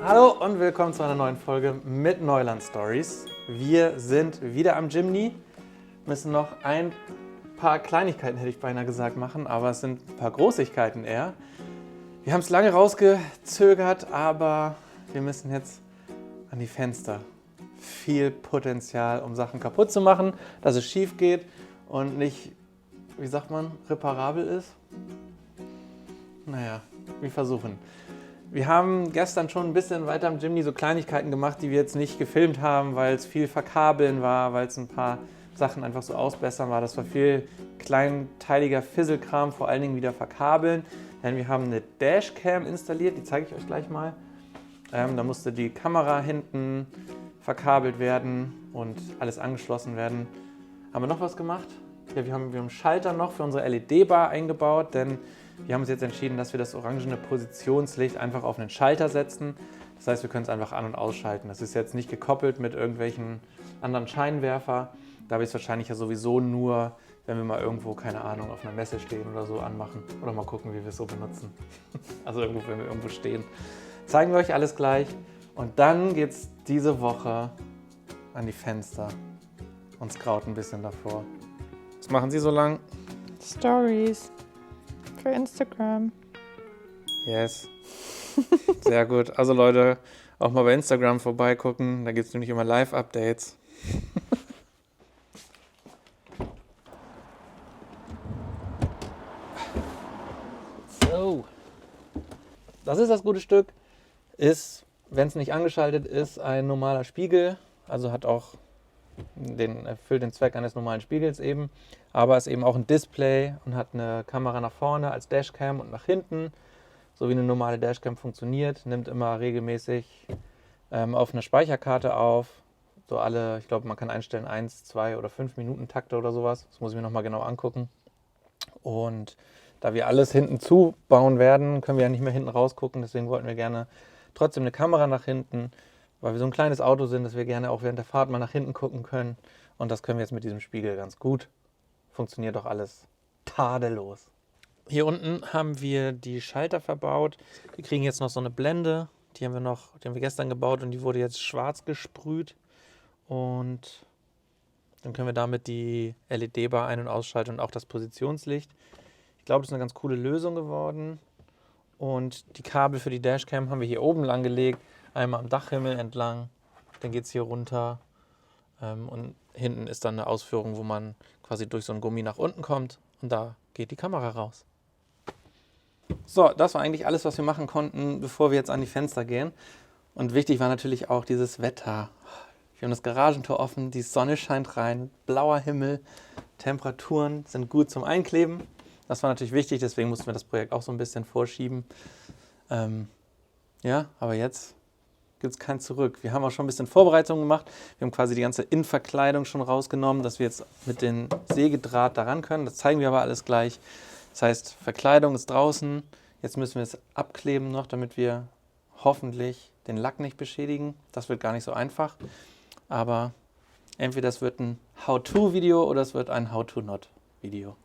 Hallo und willkommen zu einer neuen Folge mit Neuland Stories. Wir sind wieder am Jimny, müssen noch ein paar Kleinigkeiten, hätte ich beinahe gesagt, machen, aber es sind ein paar Großigkeiten eher. Wir haben es lange rausgezögert, aber wir müssen jetzt an die Fenster. Viel Potenzial, um Sachen kaputt zu machen, dass es schief geht und nicht, wie sagt man, reparabel ist. Naja, wir versuchen. Wir haben gestern schon ein bisschen weiter am Jimny so Kleinigkeiten gemacht, die wir jetzt nicht gefilmt haben, weil es viel Verkabeln war, weil es ein paar Sachen einfach so ausbessern war. Das war viel kleinteiliger Fisselkram, vor allen Dingen wieder verkabeln. Denn wir haben eine Dashcam installiert, die zeige ich euch gleich mal. Da musste die Kamera hinten verkabelt werden und alles angeschlossen werden. Haben wir noch was gemacht? Ja, wir haben einen Schalter noch für unsere LED-Bar eingebaut, denn wir haben uns jetzt entschieden, dass wir das orangene Positionslicht einfach auf einen Schalter setzen. Das heißt, wir können es einfach an- und ausschalten. Das ist jetzt nicht gekoppelt mit irgendwelchen anderen Scheinwerfer. Da habe ich es wahrscheinlich ja sowieso nur, wenn wir mal irgendwo, keine Ahnung, auf einer Messe stehen oder so anmachen. Oder mal gucken, wie wir es so benutzen. Also irgendwo, wenn wir irgendwo stehen. Zeigen wir euch alles gleich. Und dann geht es diese Woche an die Fenster. Uns graut ein bisschen davor. Was machen Sie so lang? Stories für Instagram. Yes. Sehr gut. Also Leute, auch mal bei Instagram vorbeigucken. Da gibt es nämlich immer Live-Updates. So. Das ist das gute Stück. Ist, wenn es nicht angeschaltet ist, ein normaler Spiegel. Also hat auch erfüllt den Zweck eines normalen Spiegels eben. Aber ist eben auch ein Display und hat eine Kamera nach vorne als Dashcam und nach hinten. So wie eine normale Dashcam funktioniert. Nimmt immer regelmäßig auf eine Speicherkarte auf. So alle, ich glaube, man kann einstellen 1, 2 oder 5 Minuten Takte oder sowas. Das muss ich mir nochmal genau angucken. Und da wir alles hinten zubauen werden, können wir ja nicht mehr hinten rausgucken. Deswegen wollten wir gerne trotzdem eine Kamera nach hinten, weil wir so ein kleines Auto sind, dass wir gerne auch während der Fahrt mal nach hinten gucken können. Und das können wir jetzt mit diesem Spiegel ganz gut. Funktioniert doch alles tadellos. Hier unten haben wir die Schalter verbaut. Die kriegen jetzt noch so eine Blende. Die haben wir gestern gebaut und die wurde jetzt schwarz gesprüht. Und dann können wir damit die LED-Bar ein- und ausschalten und auch das Positionslicht. Ich glaube, das ist eine ganz coole Lösung geworden. Und die Kabel für die Dashcam haben wir hier oben lang gelegt. Einmal am Dachhimmel entlang. Dann geht es hier runter. Und hinten ist dann eine Ausführung, wo man quasi durch so ein Gummi nach unten kommt. Und da geht die Kamera raus. So, das war eigentlich alles, was wir machen konnten, bevor wir jetzt an die Fenster gehen. Und wichtig war natürlich auch dieses Wetter. Wir haben das Garagentor offen, die Sonne scheint rein, blauer Himmel, Temperaturen sind gut zum Einkleben. Das war natürlich wichtig, deswegen mussten wir das Projekt auch so ein bisschen vorschieben. Ja, aber jetzt gibt es kein Zurück. Wir haben auch schon ein bisschen Vorbereitung gemacht. Wir haben quasi die ganze Innenverkleidung schon rausgenommen, dass wir jetzt mit dem Sägedraht daran können. Das zeigen wir aber alles gleich. Das heißt, Verkleidung ist draußen. Jetzt müssen wir es abkleben noch, damit wir hoffentlich den Lack nicht beschädigen. Das wird gar nicht so einfach. Aber entweder es wird ein How-To-Video oder es wird ein How-To-Not-Video.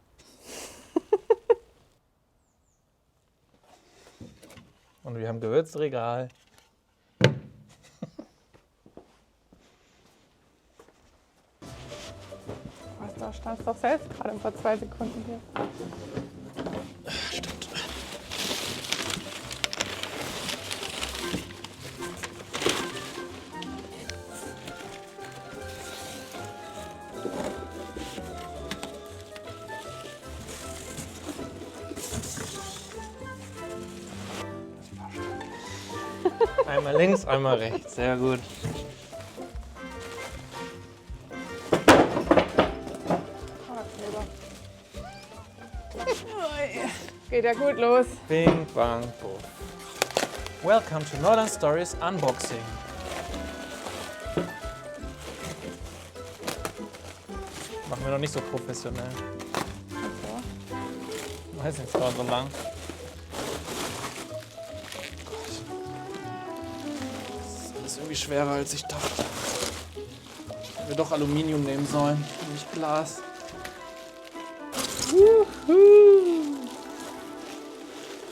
Und wir haben Gewürzregal. Was, da standst doch selbst gerade vor 2 Sekunden hier. Stimmt. Einmal links, einmal rechts. Sehr gut. Geht ja gut los. Bing, bang, boom. Welcome to Neuland Stories Unboxing. Machen wir noch nicht so professionell. So. Weiß nicht, es dauert so lang. Das ist irgendwie schwerer, als ich dachte. Hätten wir doch Aluminium nehmen sollen, nicht Glas.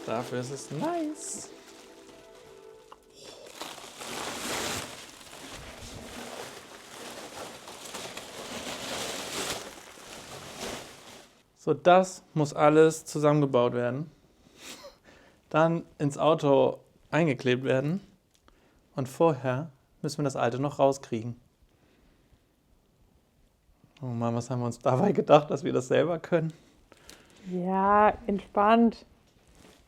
Dafür ist es nice. So, das muss alles zusammengebaut werden. Dann ins Auto eingeklebt werden. Und vorher müssen wir das alte noch rauskriegen. Oh Mann, was haben wir uns dabei gedacht, dass wir das selber können? Ja, entspannt.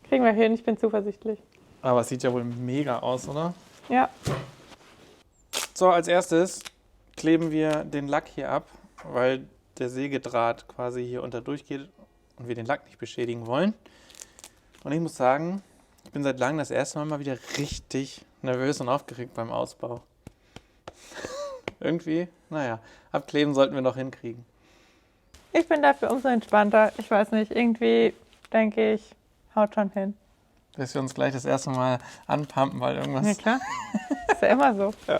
Kriegen wir hin, ich bin zuversichtlich. Aber es sieht ja wohl mega aus, oder? Ja. So, als erstes kleben wir den Lack hier ab, weil der Sägedraht quasi hier unter durchgeht und wir den Lack nicht beschädigen wollen. Und ich muss sagen, ich bin seit langem das erste Mal wieder richtig nervös und aufgeregt beim Ausbau. Irgendwie, naja, abkleben sollten wir noch hinkriegen. Ich bin dafür umso entspannter. Ich weiß nicht, irgendwie denke ich, haut schon hin. Dass wir uns gleich das erste Mal anpumpen, weil irgendwas... Ja klar, ist ja immer so. Ja.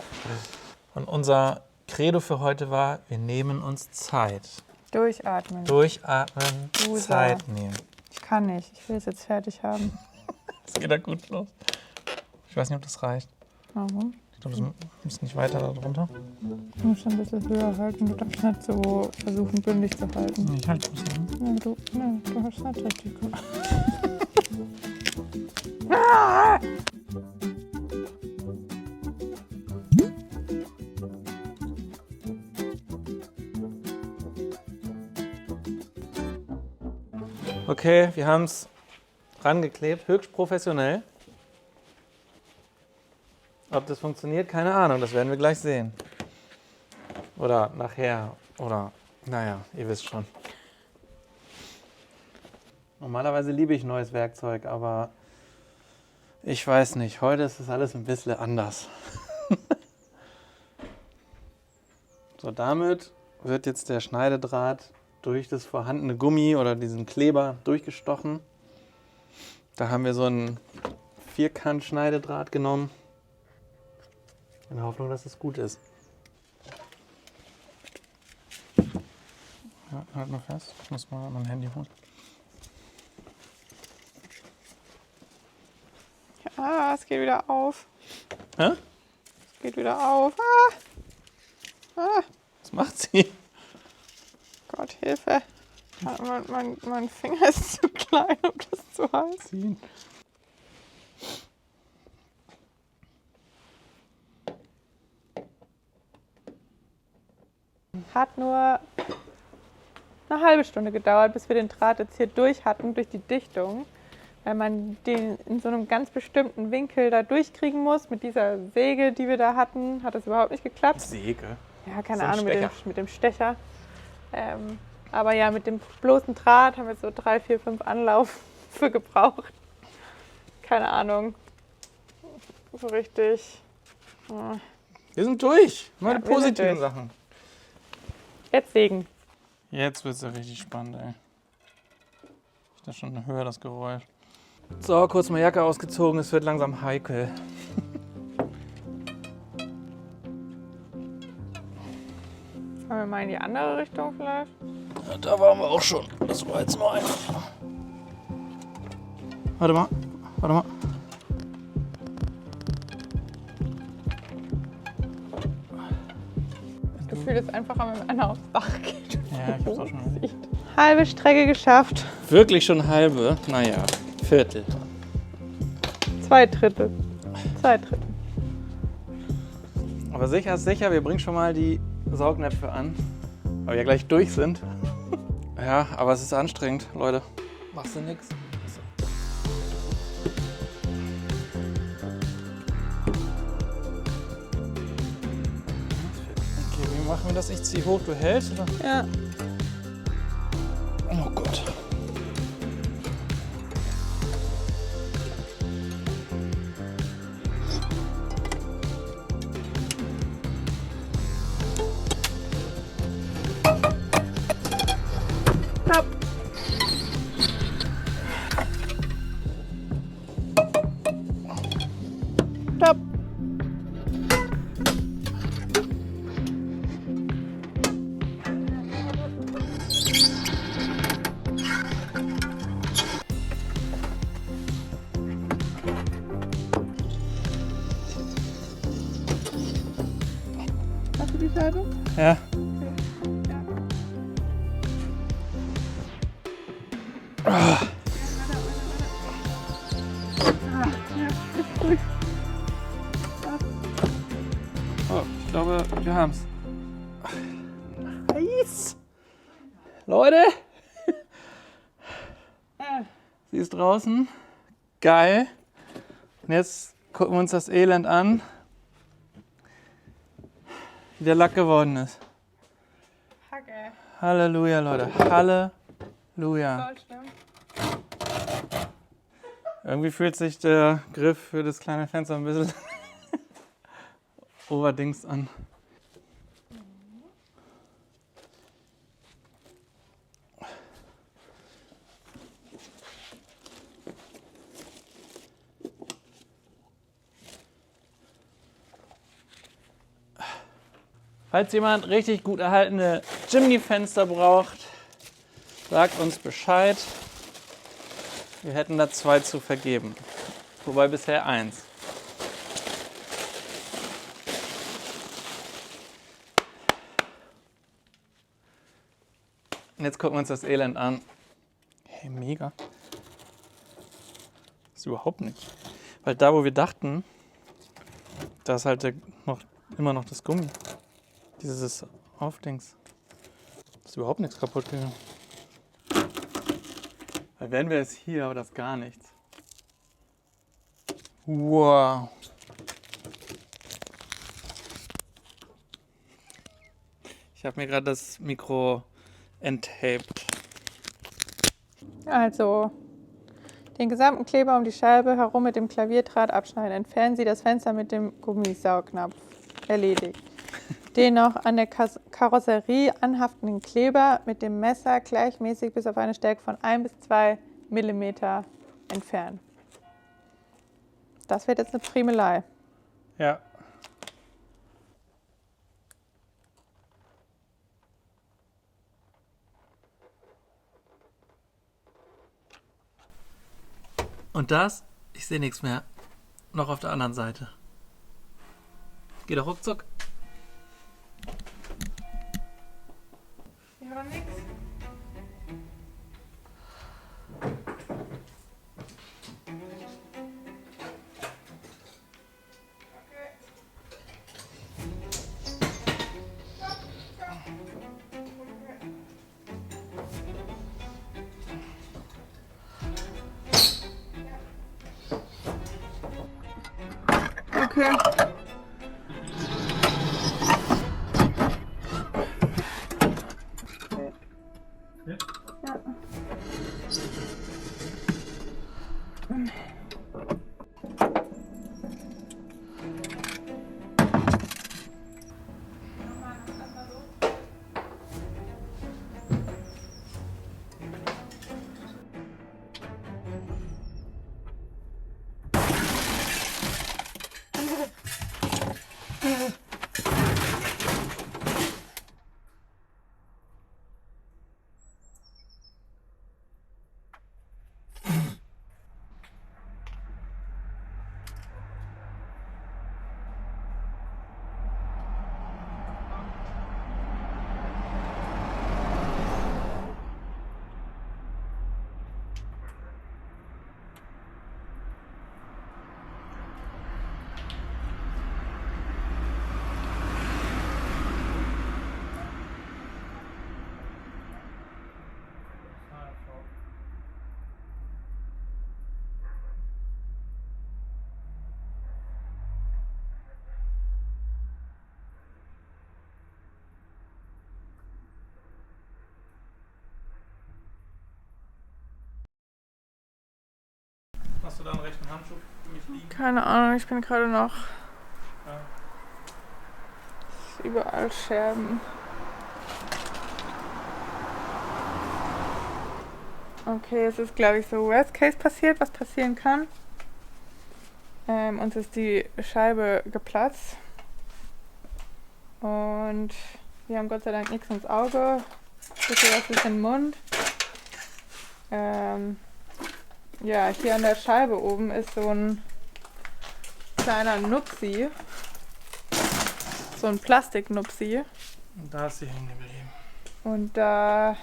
Und unser Credo für heute war, wir nehmen uns Zeit. Durchatmen. Durchatmen, Usa. Zeit nehmen. Ich kann nicht, ich will es jetzt fertig haben. Das geht ja gut los. Ich weiß nicht, ob das reicht. Warum? Ich glaube, es muss nicht weiter da drunter. Du musst ein bisschen höher halten, du darfst nicht so versuchen, bündig zu halten. Ich halte ein bisschen. Du hast nicht richtig gemacht. Okay, wir haben es rangeklebt, höchst professionell. Ob das funktioniert, keine Ahnung, das werden wir gleich sehen. Oder nachher, oder naja, ihr wisst schon. Normalerweise liebe ich neues Werkzeug, aber ich weiß nicht, heute ist das alles ein bisschen anders. So, damit wird jetzt der Schneidedraht durch das vorhandene Gummi oder diesen Kleber durchgestochen. Da haben wir so einen Vierkant-Schneidedraht genommen. In der Hoffnung, dass es gut ist. Ja, halt mal fest. Ich muss mal mein Handy holen. Ah, es geht wieder auf. Hä? Es geht wieder auf. Was macht sie? Gott, Hilfe. Mein Finger ist zu klein, um das zu halten. Ziehen. Hat nur eine halbe Stunde gedauert, bis wir den Draht jetzt hier durch hatten, durch die Dichtung. Weil man den in so einem ganz bestimmten Winkel da durchkriegen muss. Mit dieser Säge, die wir da hatten, hat das überhaupt nicht geklappt. Säge? Ja, keine So ein Ahnung, Stecher. mit dem Stecher. Aber ja, mit dem bloßen Draht haben wir so 3, 4, 5 Anlauf für gebraucht. Keine Ahnung. So richtig. Wir sind durch. Mal Ja, die wir sind positiven durch. Sachen. Jetzt Segen. Jetzt wird es ja richtig spannend, ey. Ich da schon höher das Geräusch. So, kurz mal Jacke ausgezogen, es wird langsam heikel. Wollen wir mal in die andere Richtung vielleicht? Ja, da waren wir auch schon. Das war jetzt nur ein. Warte mal. Das Gefühl ist einfacher, wenn einer aufs Dach geht. Ja, ich hab's auch schon gesehen. Halbe Strecke geschafft. Wirklich schon halbe? Naja, Viertel. 2 Drittel. 2 Drittel. Aber sicher ist sicher, wir bringen schon mal die Saugnäpfe an, weil wir ja gleich durch sind. Ja, aber es ist anstrengend, Leute. Machst du nix? Okay, wie machen wir das? Ich ziehe hoch, du hältst, oder? Ja. Oh Gott. Stopp. Stopp. Hast du die Scheibe? Ja. Ist gut. Oh, ich glaube, wir haben's. Nice! Leute! Sie ist draußen. Geil. Und jetzt gucken wir uns das Elend an, wie der Lack geworden ist. Hacke. Halleluja, Leute. Halleluja. Irgendwie fühlt sich der Griff für das kleine Fenster ein bisschen overdings an. Falls jemand richtig gut erhaltene Chimney-Fenster braucht, sagt uns Bescheid. Wir hätten da 2 zu vergeben. Wobei bisher 1. Und jetzt gucken wir uns das Elend an. Hey, mega. Das ist überhaupt nicht. Weil da, wo wir dachten, da ist halt immer noch das Gummi. Dieses Aufdings. Da ist überhaupt nichts kaputt gegangen. Weil werden wir es hier, aber das gar nichts. Wow. Ich habe mir gerade das Mikro enttaped. Also, den gesamten Kleber um die Scheibe herum mit dem Klavierdraht abschneiden. Entfernen Sie das Fenster mit dem Gummisaugnapf. Erledigt. Den noch an der Karosserie anhaftenden Kleber mit dem Messer gleichmäßig bis auf eine Stärke von 1 bis 2 mm entfernen. Das wird jetzt eine Friemelei. Ja. Und das? Ich sehe nichts mehr. Noch auf der anderen Seite. Geht doch ruckzuck. Ich höre nichts. Okay. Ja. Hast du da einen rechten Handschuh für mich liegen? Keine Ahnung, ich bin gerade noch. Ja. Überall Scherben. Okay, es ist, glaube ich, so Worst Case passiert, was passieren kann. Uns ist die Scheibe geplatzt. Und wir haben Gott sei Dank nichts ins Auge. Bisschen was ist im Mund. Ja, hier an der Scheibe oben ist so ein kleiner Nupsi. So ein Plastiknupsi. Und da ist sie hängen geblieben. Und da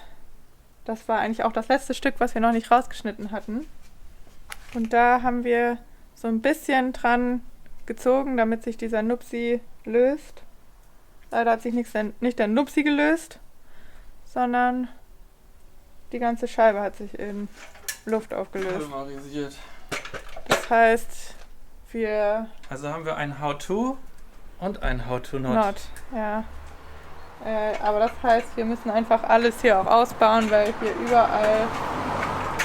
Das war eigentlich auch das letzte Stück, was wir noch nicht rausgeschnitten hatten. Und da haben wir so ein bisschen dran gezogen, damit sich dieser Nupsi löst. Leider hat sich nicht der Nupsi gelöst, sondern die ganze Scheibe hat sich in Luft aufgelöst. Polymerisiert. Das heißt, Also haben wir ein How-To und ein How-To-Not. Not, ja. Aber das heißt, wir müssen einfach alles hier auch ausbauen, weil hier überall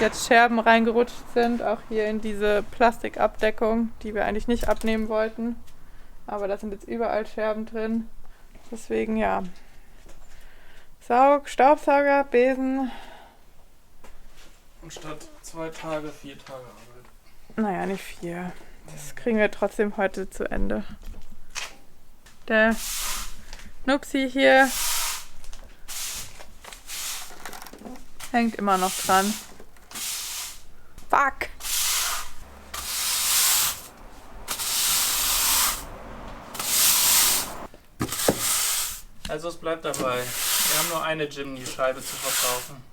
jetzt Scherben reingerutscht sind. Auch hier in diese Plastikabdeckung, die wir eigentlich nicht abnehmen wollten. Aber da sind jetzt überall Scherben drin. Deswegen ja. Staubsauger, Besen. Und statt 2 Tage, 4 Tage Arbeit. Naja, nicht 4. Das kriegen wir trotzdem heute zu Ende. Der Nupsi hier hängt immer noch dran. Fuck! Also es bleibt dabei. Wir haben nur eine Jimny-Scheibe zu verkaufen.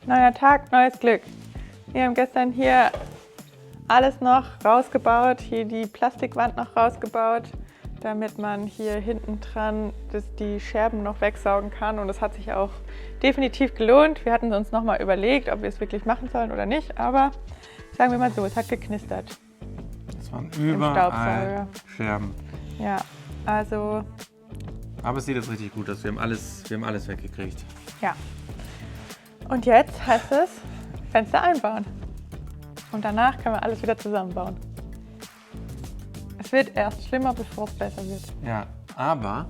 Neuer Tag, neues Glück. Wir haben gestern hier alles noch rausgebaut, hier die Plastikwand noch rausgebaut, damit man hier hinten dran die Scherben noch wegsaugen kann. Und das hat sich auch definitiv gelohnt. Wir hatten uns nochmal überlegt, ob wir es wirklich machen sollen oder nicht, aber sagen wir mal so, es hat geknistert. Es waren Staubsauger. überall Scherben. Ja, also Aber es sieht jetzt richtig gut aus. Wir haben alles weggekriegt. ja. Und jetzt heißt es Fenster einbauen. Und danach können wir alles wieder zusammenbauen. Es wird erst schlimmer, bevor es besser wird. Ja, aber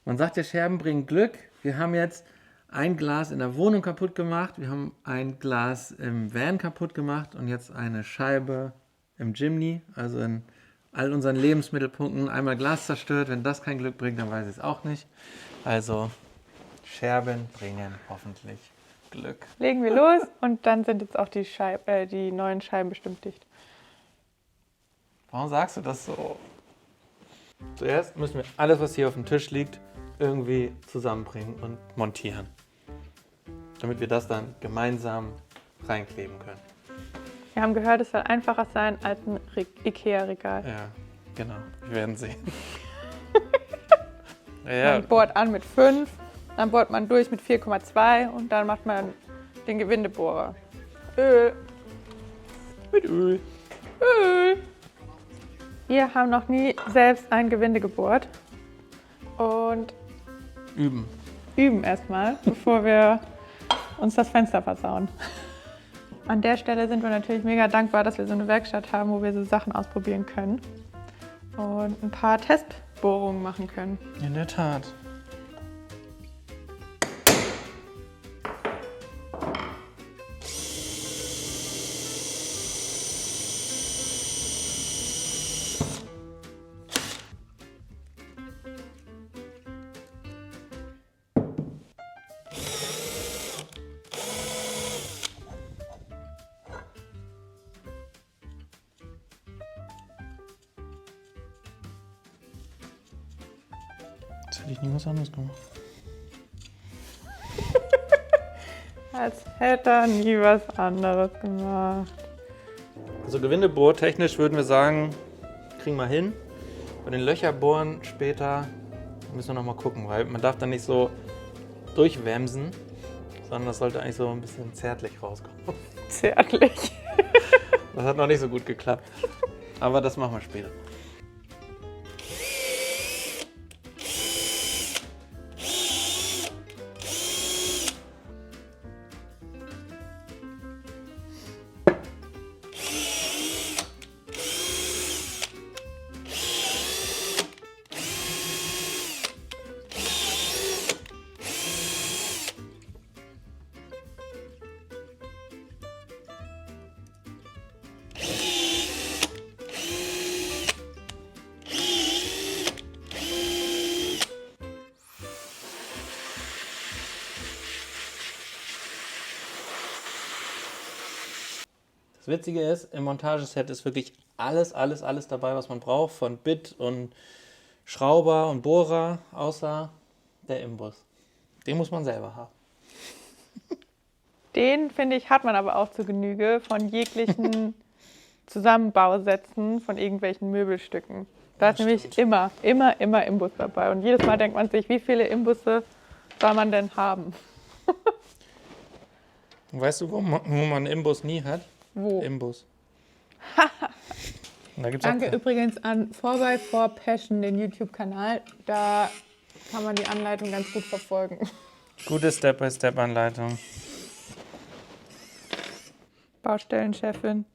man sagt ja, Scherben bringen Glück. Wir haben jetzt ein Glas in der Wohnung kaputt gemacht. Wir haben ein Glas im Van kaputt gemacht und jetzt eine Scheibe im Jimny, also in all unseren Lebensmittelpunkten einmal Glas zerstört. Wenn das kein Glück bringt, dann weiß ich es auch nicht. Also Scherben bringen hoffentlich Glück. Legen wir los und dann sind jetzt auch die neuen Scheiben bestimmt dicht. Warum sagst du das so? Zuerst müssen wir alles, was hier auf dem Tisch liegt, irgendwie zusammenbringen und montieren. Damit wir das dann gemeinsam reinkleben können. Wir haben gehört, es soll einfacher sein als ein Ikea-Regal. Ja, genau. Wir werden sehen. Ja, Man bohrt an mit 5, dann bohrt man durch mit 4,2 und dann macht man den Gewindebohrer. Öl. mit Öl. Öl. Wir haben noch nie selbst ein Gewinde gebohrt und üben erstmal, bevor wir uns das Fenster versauen. An der Stelle sind wir natürlich mega dankbar, dass wir so eine Werkstatt haben, wo wir so Sachen ausprobieren können und ein paar Testbohrungen machen können. In der Tat. Jetzt hätte ich nie was anderes gemacht. Als hätte er nie was anderes gemacht. Also gewindebohrtechnisch würden wir sagen, kriegen wir hin. Bei den Löcherbohren später müssen wir noch mal gucken, weil man darf dann nicht so durchwämsen, sondern das sollte eigentlich so ein bisschen zärtlich rauskommen. Zärtlich. Das hat noch nicht so gut geklappt. Aber das machen wir später. Das Witzige ist, im Montageset ist wirklich alles dabei, was man braucht, von Bit und Schrauber und Bohrer, außer der Imbus. Den muss man selber haben. Den, finde ich, hat man aber auch zu Genüge von jeglichen Zusammenbausätzen von irgendwelchen Möbelstücken. Da ist nämlich immer Imbus dabei. Und jedes Mal denkt man sich, wie viele Imbusse soll man denn haben? Weißt du, wo man einen Imbus nie hat? Wo? Imbus. Da gibt's Danke auch übrigens an 4x4 Passion, den YouTube-Kanal. Da kann man die Anleitung ganz gut verfolgen. gute Step-by-Step-Anleitung. Baustellenchefin.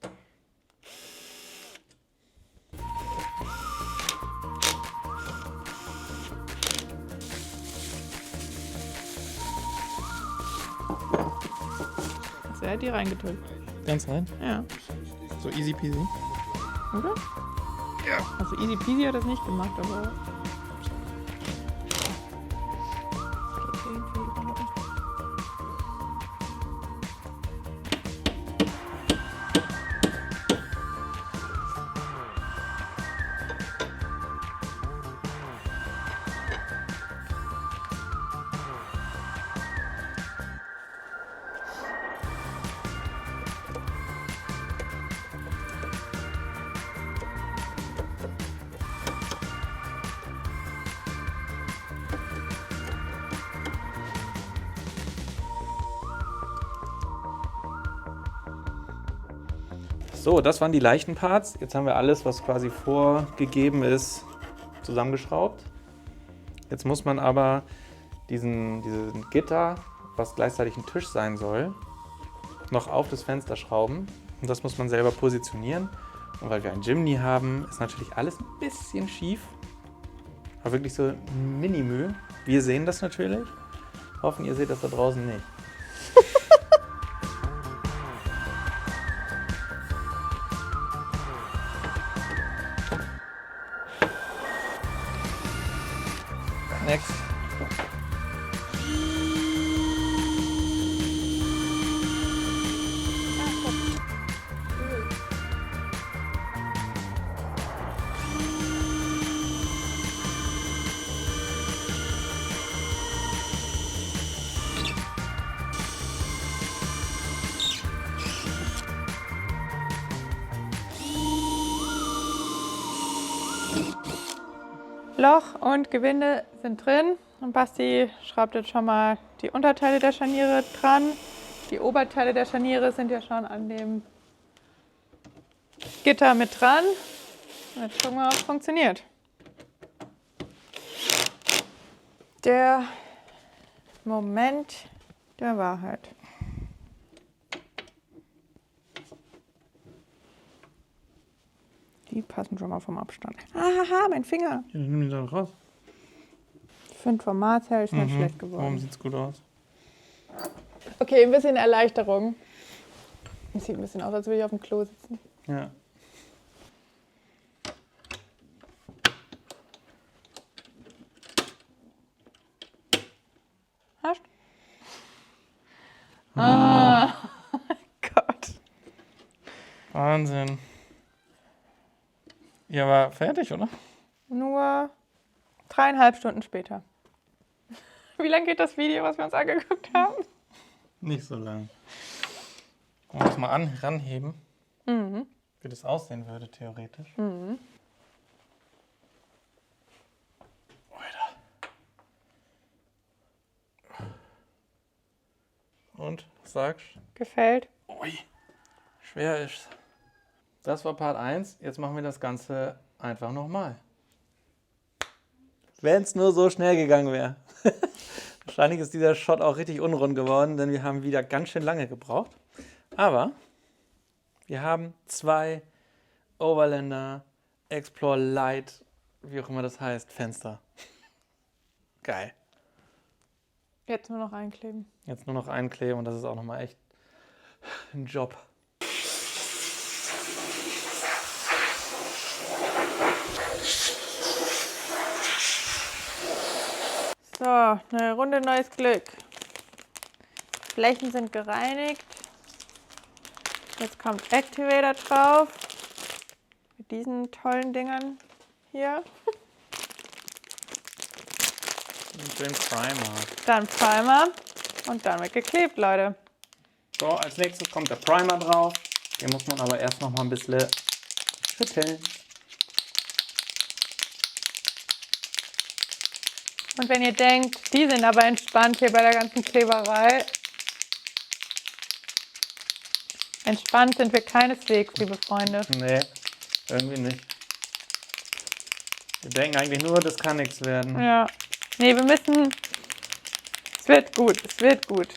Er hat die reingedrückt. Ganz rein? Ja. So easy peasy. Oder? Ja. Also easy peasy hat das nicht gemacht, aber... So, das waren die leichten Parts. Jetzt haben wir alles, was quasi vorgegeben ist, zusammengeschraubt. Jetzt muss man aber diesen Gitter, was gleichzeitig ein Tisch sein soll, noch auf das Fenster schrauben. Und das muss man selber positionieren. Und weil wir ein Jimny haben, ist natürlich alles ein bisschen schief. Aber wirklich so Mini-Mühe. Wir sehen das natürlich. Hoffen, ihr seht das da draußen nicht. Next. Loch und Gewinde sind drin. Und Basti schraubt jetzt schon mal die Unterteile der Scharniere dran. Die Oberteile der Scharniere sind ja schon an dem Gitter mit dran. Und jetzt gucken wir, ob es funktioniert. Der Moment der Wahrheit. Die passen schon mal vom Abstand. Ahaha, mein Finger. Ja, nimm den doch raus. Ich finde vom Maß her ist nicht schlecht Warum geworden. sieht's gut aus? Okay, ein bisschen Erleichterung. Es sieht ein bisschen aus, als würde ich auf dem Klo sitzen. Ja. Hast? Ah, Gott. Wahnsinn. Ja, war fertig, oder? Nur 3,5 Stunden später. Wie lange geht das Video, was wir uns angeguckt haben? Nicht so lang. Wollen wir das mal ranheben? Wie das aussehen würde, theoretisch. Alter. Und, was sagst du? Gefällt? Ui, schwer ist. Das war Part 1. Jetzt machen wir das Ganze einfach nochmal. Wenn es nur so schnell gegangen wäre. Wahrscheinlich ist dieser Shot auch richtig unrund geworden, denn wir haben wieder ganz schön lange gebraucht. Aber wir haben 2 Overlander Explore Light, wie auch immer das heißt, Fenster. Geil. Jetzt nur noch einkleben. Jetzt nur noch einkleben und das ist auch nochmal echt ein Job. So, eine Runde neues Glück. Flächen sind gereinigt. Jetzt kommt Activator drauf. Mit diesen tollen Dingern hier. Und den Primer. Dann Primer und dann wird geklebt, Leute. So, als nächstes kommt der Primer drauf. Den muss man aber erst noch mal ein bisschen schütteln. Und wenn ihr denkt, die sind aber entspannt hier bei der ganzen Kleberei. Entspannt sind wir keineswegs, liebe Freunde. Nee, irgendwie nicht. Wir denken eigentlich nur, das kann nichts werden. Ja. Nee, wir müssen. Es wird gut, es wird gut.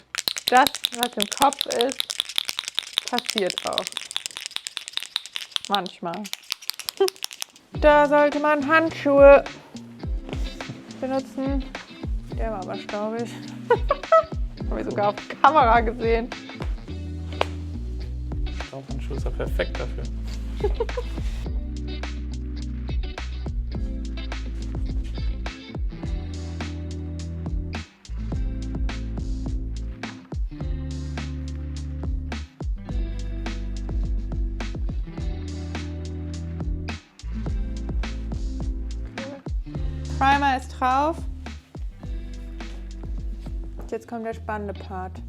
Das, was im Kopf ist, passiert auch. Manchmal. Da sollte man Handschuhe benutzen. Der war aber staubig. Haben wir sogar auf Kamera gesehen. Handschuh ist ja perfekt dafür. Primer ist drauf. Jetzt kommt der spannende Part.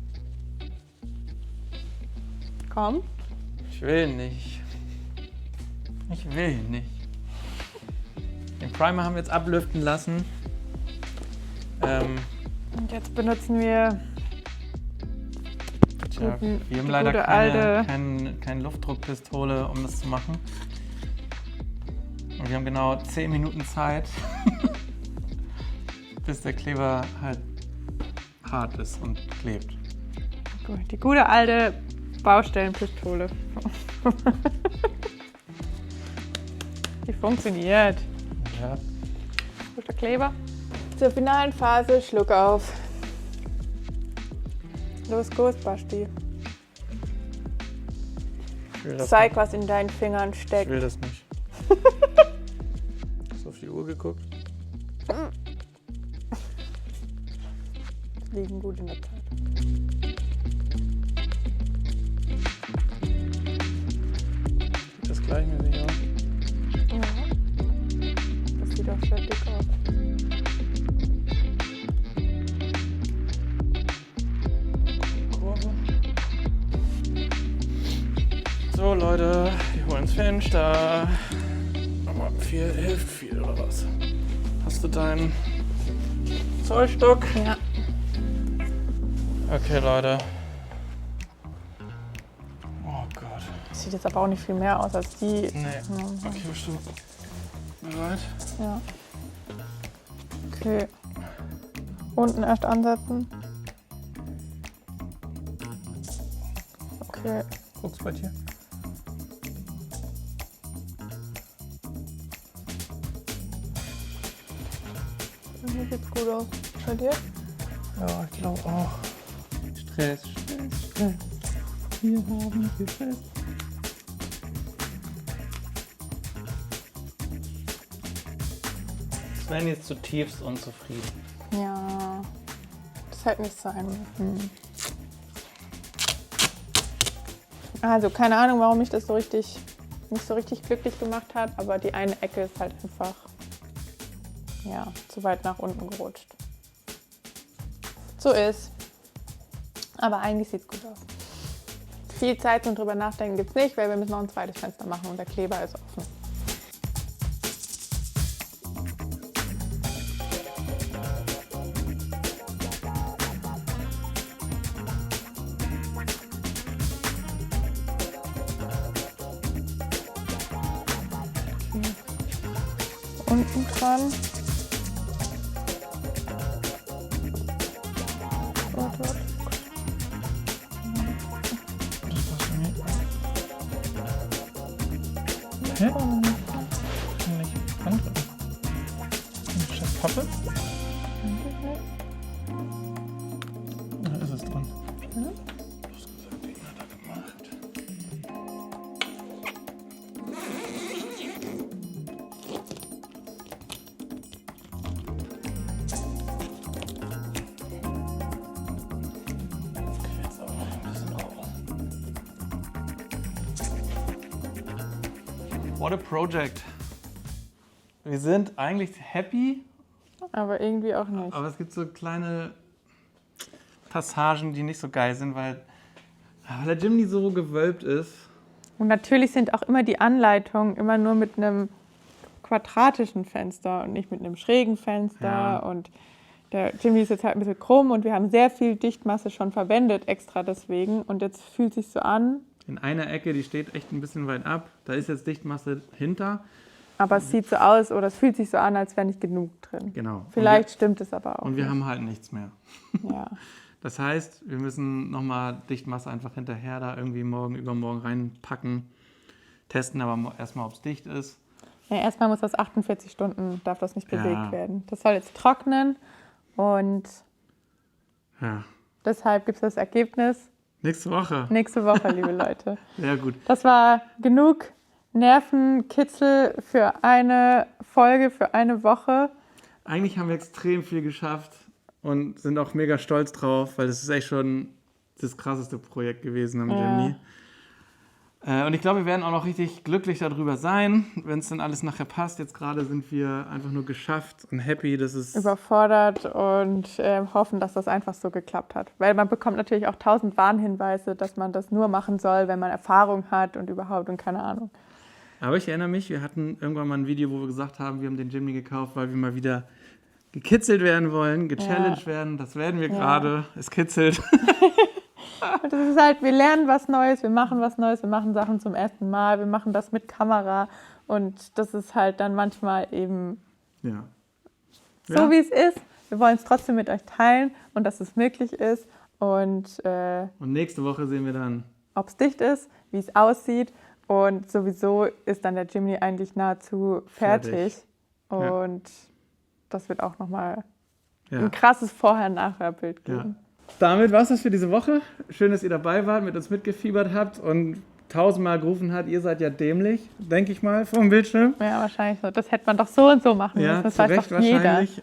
Komm. Ich will nicht. Ich will nicht. Den Primer haben wir jetzt ablüften lassen. Und jetzt benutzen wir Tja, die wir haben leider gute keine Luftdruckpistole, um das zu machen. Und wir haben genau 10 Minuten Zeit, bis der Kleber halt hart ist und klebt. die gute alte Baustellenpistole. Die funktioniert. Ja. Guter Kleber. Zur finalen Phase, Schluck auf. Los, Basti. Ich will das Zeig, was in deinen Fingern nicht. Ich steckt. will das nicht. Hast du auf die Uhr geguckt? Liegen gut in der Zeit. Sieht das gleichmäßig aus? Ja. Das sieht auch sehr dick aus. Kurve. So Leute, wir holen ins Fenster. Aber viel hilft viel, oder was? Hast du deinen Zollstock? Ja. Okay, Leute. Oh Gott. Das sieht jetzt aber auch nicht viel mehr aus als die. Nee. Okay, bist du bereit? Ja. Okay. Unten erst ansetzen. Okay. Guck's bei dir. Hier sieht's gut aus. Bei dir? Ja, ich glaube auch. Stress. Wir haben viel Stress. Sven ist zutiefst unzufrieden. Ja. Das hätte nicht sein müssen. Also, keine Ahnung, warum mich das nicht so richtig glücklich gemacht hat, aber die eine Ecke ist halt einfach zu weit nach unten gerutscht. So ist. Aber eigentlich sieht es gut aus. Viel Zeit zum drüber nachdenken gibt es nicht, weil wir müssen noch ein zweites Fenster machen und der Kleber ist offen. Unten dran. Warte. Hä? Kann nicht andrücken. Ist das Pappe? Da ist es dran. Du hast gesagt, den hat er gemacht. Okay, jetzt aber ein bisschen raus. What a project. Wir sind eigentlich happy, Aber irgendwie auch nicht. aber es gibt so kleine Passagen, die nicht so geil sind, weil der Jimny so gewölbt ist. Und natürlich sind auch immer die Anleitungen immer nur mit einem quadratischen Fenster und nicht mit einem schrägen Fenster. Ja. Und der Jimny ist jetzt halt ein bisschen krumm und wir haben sehr viel Dichtmasse schon verwendet, extra deswegen. Und jetzt fühlt es sich so an, In einer Ecke, die steht echt ein bisschen weit ab. Da ist jetzt Dichtmasse hinter. aber es sieht so aus oder es fühlt sich so an, als wäre nicht genug drin. Genau. Vielleicht stimmt es aber auch. Und wir nicht. haben halt nichts mehr. Ja. Das heißt, wir müssen nochmal Dichtmasse einfach hinterher da irgendwie morgen, übermorgen reinpacken. Testen aber erstmal, ob es dicht ist. Ja, erstmal muss das 48 Stunden, darf das nicht bewegt Ja. werden. Das soll jetzt trocknen und Ja. deshalb gibt es das Ergebnis Nächste Woche. nächste Woche, liebe Leute. Sehr gut. Das war genug Nervenkitzel für eine Folge, für eine Woche. Eigentlich haben wir extrem viel geschafft und sind auch mega stolz drauf, weil das ist echt schon das krasseste Projekt gewesen am Jimny. Und ich glaube, wir werden auch noch richtig glücklich darüber sein, wenn es dann alles nachher passt. Jetzt gerade sind wir einfach nur geschafft und happy, dass es... Überfordert und hoffen, dass das einfach so geklappt hat. Weil man bekommt natürlich auch 1000 Warnhinweise, dass man das nur machen soll, wenn man Erfahrung hat und überhaupt und keine Ahnung. Aber ich erinnere mich, wir hatten irgendwann mal ein Video, wo wir gesagt haben, wir haben den Jimny gekauft, weil wir mal wieder gekitzelt werden wollen, gechallenged werden. Das werden wir gerade. Es kitzelt. Und das ist halt, wir lernen was Neues, wir machen was Neues, wir machen Sachen zum ersten Mal, wir machen das mit Kamera und das ist halt dann manchmal eben Ja. so, wie es ist. Wir wollen es trotzdem mit euch teilen und dass es möglich ist und Und nächste Woche sehen wir dann... ob es dicht ist, wie es aussieht und sowieso ist dann der Jimny eigentlich nahezu fertig. Ja. Und das wird auch nochmal Ja. ein krasses Vorher-Nachher-Bild Ja. geben. Damit war es das für diese Woche. Schön, dass ihr dabei wart, mit uns mitgefiebert habt und 1000-mal gerufen habt, ihr seid ja dämlich, denke ich mal, vom Bildschirm. Ja, wahrscheinlich so. Das hätte man doch so und so machen Ja, müssen. Das zu weiß Recht doch jeder. wahrscheinlich.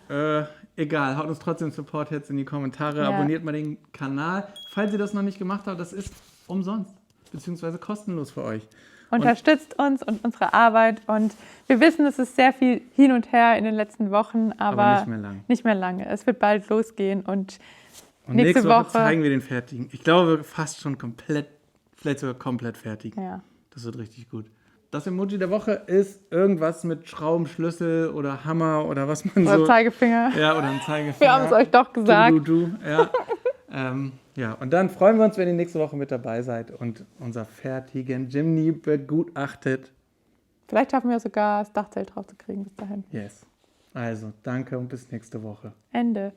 Egal, haut uns trotzdem Support jetzt in die Kommentare, Ja. abonniert mal den Kanal. Falls ihr das noch nicht gemacht habt, das ist umsonst, beziehungsweise kostenlos für euch. Unterstützt uns und unsere Arbeit. Und wir wissen, es ist sehr viel hin und her in den letzten Wochen, aber nicht mehr lang. nicht mehr lange. Es wird bald losgehen und Und nächste Woche zeigen wir den fertigen. Ich glaube, fast schon komplett, vielleicht sogar komplett fertig. Ja. Das wird richtig gut. Das Emoji der Woche ist irgendwas mit Schraubenschlüssel oder Hammer oder was man Oder so... Zeigefinger. Ja, oder ein Zeigefinger. Wir haben es euch doch gesagt. Du. Ja. Ja, und dann freuen wir uns, wenn ihr nächste Woche mit dabei seid und unser fertigen Jimny begutachtet. Vielleicht schaffen wir sogar das Dachzelt drauf zu kriegen bis dahin. Yes. Also, danke und bis nächste Woche. Ende.